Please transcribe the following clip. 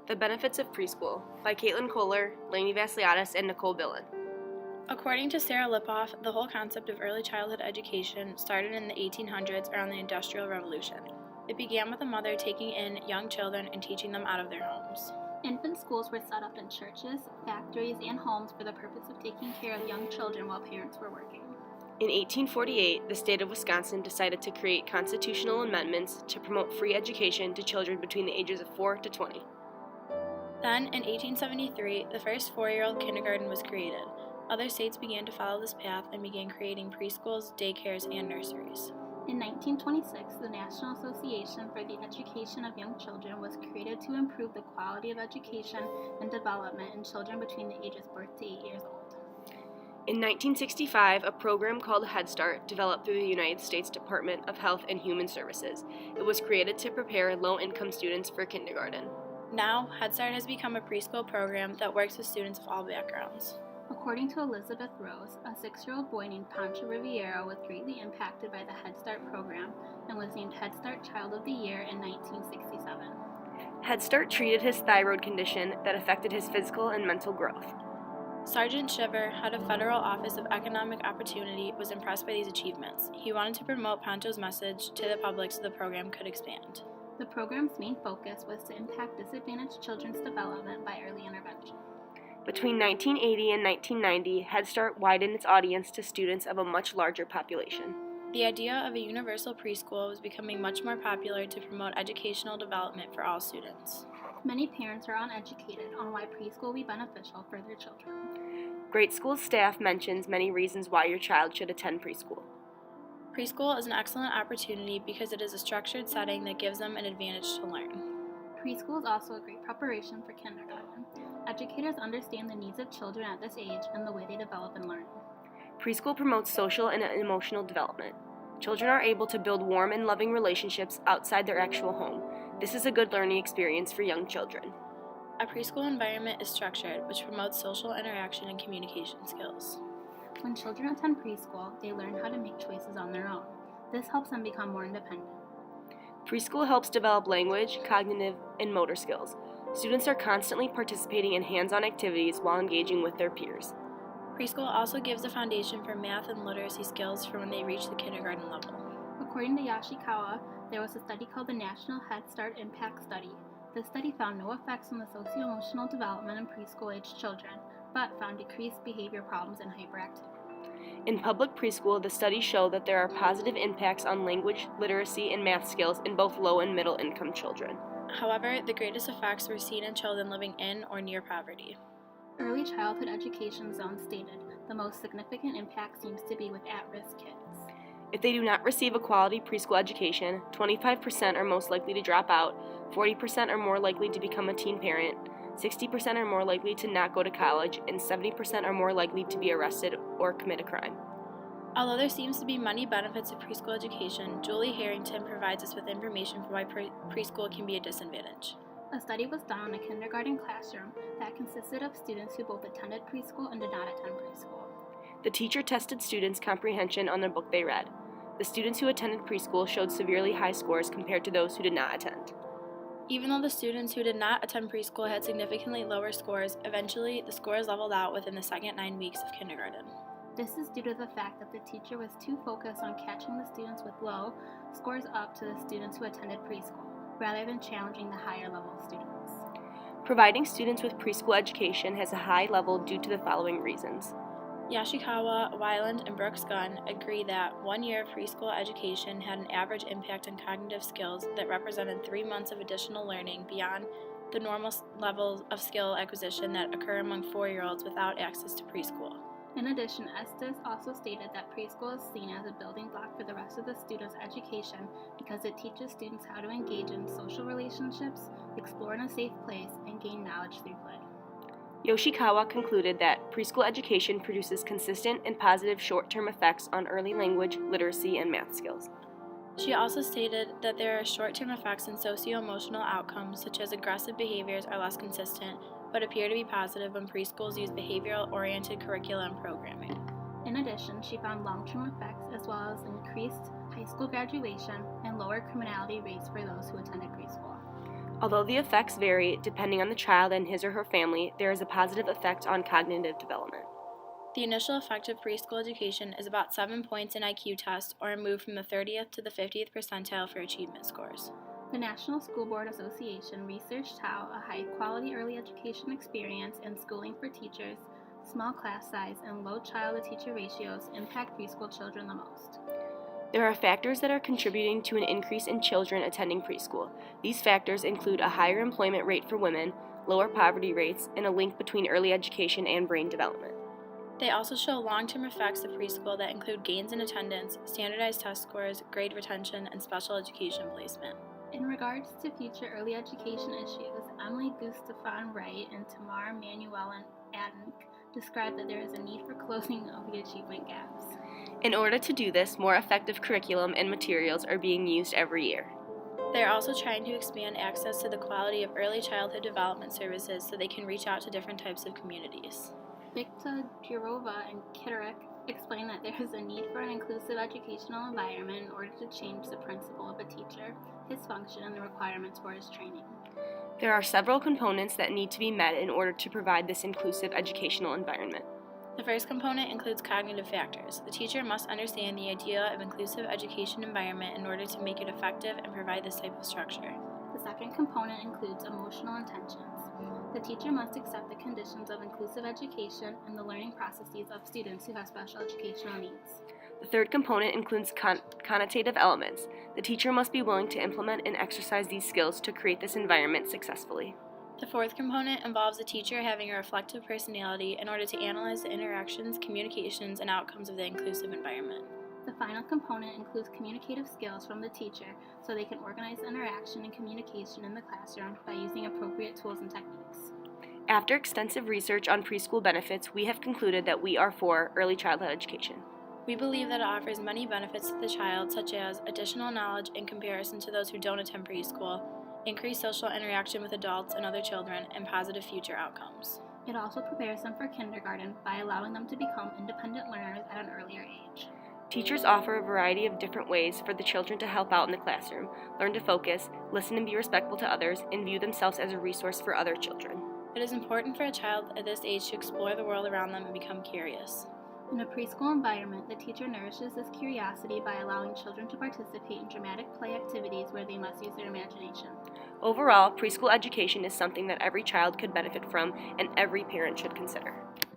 The Benefits of Preschool by Caitlin Kohler, Lainey Vasiliadis, and Nicole Billen. According to Sarah Lipoff, the whole concept of early childhood education started in the 1800s around the Industrial Revolution. It began with a mother taking in young children and teaching them out of their homes. Infant schools were set up in churches, factories, and homes for the purpose of taking care of young children while parents were working. In 1848, the state of Wisconsin decided to create constitutional amendments to promote free education to children between the ages of 4 to 20. Then, in 1873, the first 4-year-old kindergarten was created. Other states began to follow this path and began creating preschools, daycares, and nurseries. In 1926, the National Association for the Education of Young Children was created to improve the quality of education and development in children between the ages birth to 8 years old. In 1965, a program called Head Start developed through the United States Department of Health and Human Services. It was created to prepare low-income students for kindergarten. Now, Head Start has become a preschool program that works with students of all backgrounds. According to Elizabeth Rose, a 6-year-old boy named Pancho Riviero was greatly impacted by the Head Start program and was named Head Start Child of the Year in 1967. Head Start treated his thyroid condition that affected his physical and mental growth. Sergeant Shiver, head of Federal Office of Economic Opportunity, was impressed by these achievements. He wanted to promote Pancho's message to the public so the program could expand. The program's main focus was to impact disadvantaged children's development by early intervention. Between 1980 and 1990, Head Start widened its audience to students of a much larger population. The idea of a universal preschool was becoming much more popular to promote educational development for all students. Many parents are uneducated on why preschool will be beneficial for their children. Great School staff mentions many reasons why your child should attend preschool. Preschool is an excellent opportunity because it is a structured setting that gives them an advantage to learn. Preschool is also a great preparation for kindergarten. Educators understand the needs of children at this age and the way they develop and learn. Preschool promotes social and emotional development. Children are able to build warm and loving relationships outside their actual home. This is a good learning experience for young children. A preschool environment is structured, which promotes social interaction and communication skills. When children attend preschool, they learn how to make choices on their own. This helps them become more independent. Preschool helps develop language, cognitive, and motor skills. Students are constantly participating in hands-on activities while engaging with their peers. Preschool also gives a foundation for math and literacy skills for when they reach the kindergarten level. According to Yoshikawa, there was a study called the National Head Start Impact Study. This study found no effects on the socio-emotional development in preschool-aged children, but found decreased behavior problems and hyperactivity. In public preschool, the studies show that there are positive impacts on language, literacy, and math skills in both low and middle income children. However, the greatest effects were seen in children living in or near poverty. Early Childhood Education Zone stated the most significant impact seems to be with at-risk kids. If they do not receive a quality preschool education, 25% are most likely to drop out, 40% are more likely to become a teen parent, 60% are more likely to not go to college, and 70% are more likely to be arrested or commit a crime. Although there seems to be many benefits of preschool education, Julie Harrington provides us with information for why preschool can be a disadvantage. A study was done in a kindergarten classroom that consisted of students who both attended preschool and did not attend preschool. The teacher tested students' comprehension on the book they read. The students who attended preschool showed severely high scores compared to those who did not attend. Even though the students who did not attend preschool had significantly lower scores, eventually the scores leveled out within the second 9 weeks of kindergarten. This is due to the fact that the teacher was too focused on catching the students with low scores up to the students who attended preschool, rather than challenging the higher level students. Providing students with preschool education has a high level due to the following reasons. Yoshikawa, Weiland, and Brooks Gunn agree that 1 year of preschool education had an average impact on cognitive skills that represented 3 months of additional learning beyond the normal levels of skill acquisition that occur among 4-year-olds without access to preschool. In addition, Estes also stated that preschool is seen as a building block for the rest of the student's education because it teaches students how to engage in social relationships, explore in a safe place, and gain knowledge through play. Yoshikawa concluded that preschool education produces consistent and positive short-term effects on early language, literacy, and math skills. She also stated that there are short-term effects in socio-emotional outcomes such as aggressive behaviors are less consistent, but appear to be positive when preschools use behavioral-oriented curricula and programming. In addition, she found long-term effects as well as increased high school graduation and lower criminality rates for those who attended preschool. Although the effects vary depending on the child and his or her family, there is a positive effect on cognitive development. The initial effect of preschool education is about 7 points in IQ tests, or a move from the 30th to the 50th percentile for achievement scores. The National School Board Association researched how a high-quality early education experience and schooling for teachers, small class size, and low child-to-teacher ratios impact preschool children the most. There are factors that are contributing to an increase in children attending preschool. These factors include a higher employment rate for women, lower poverty rates, and a link between early education and brain development. They also show long-term effects of preschool that include gains in attendance, standardized test scores, grade retention, and special education placement. In regards to future early education issues, Emily Gustafson Wright and Tamar Manuel Adink described that there is a need for closing of the achievement gaps. In order to do this, more effective curriculum and materials are being used every year. They are also trying to expand access to the quality of early childhood development services so they can reach out to different types of communities. Viktor Jurova and Kitterick explained that there is a need for an inclusive educational environment in order to change the principle of a teacher, his function, and the requirements for his training. There are several components that need to be met in order to provide this inclusive educational environment. The first component includes cognitive factors. The teacher must understand the idea of inclusive education environment in order to make it effective and provide this type of structure. The second component includes emotional intentions. The teacher must accept the conditions of inclusive education and the learning processes of students who have special educational needs. The third component includes connotative elements. The teacher must be willing to implement and exercise these skills to create this environment successfully. The fourth component involves the teacher having a reflective personality in order to analyze the interactions, communications, and outcomes of the inclusive environment. The final component includes communicative skills from the teacher so they can organize interaction and communication in the classroom by using appropriate tools and techniques. After extensive research on preschool benefits, we have concluded that we are for early childhood education. We believe that it offers many benefits to the child, such as additional knowledge in comparison to those who don't attend preschool, increased social interaction with adults and other children, and positive future outcomes. It also prepares them for kindergarten by allowing them to become independent learners at an earlier age. Teachers offer a variety of different ways for the children to help out in the classroom, learn to focus, listen and be respectful to others, and view themselves as a resource for other children. It is important for a child at this age to explore the world around them and become curious. In a preschool environment, the teacher nourishes this curiosity by allowing children to participate in dramatic play activities where they must use their imagination. Overall, preschool education is something that every child could benefit from and every parent should consider.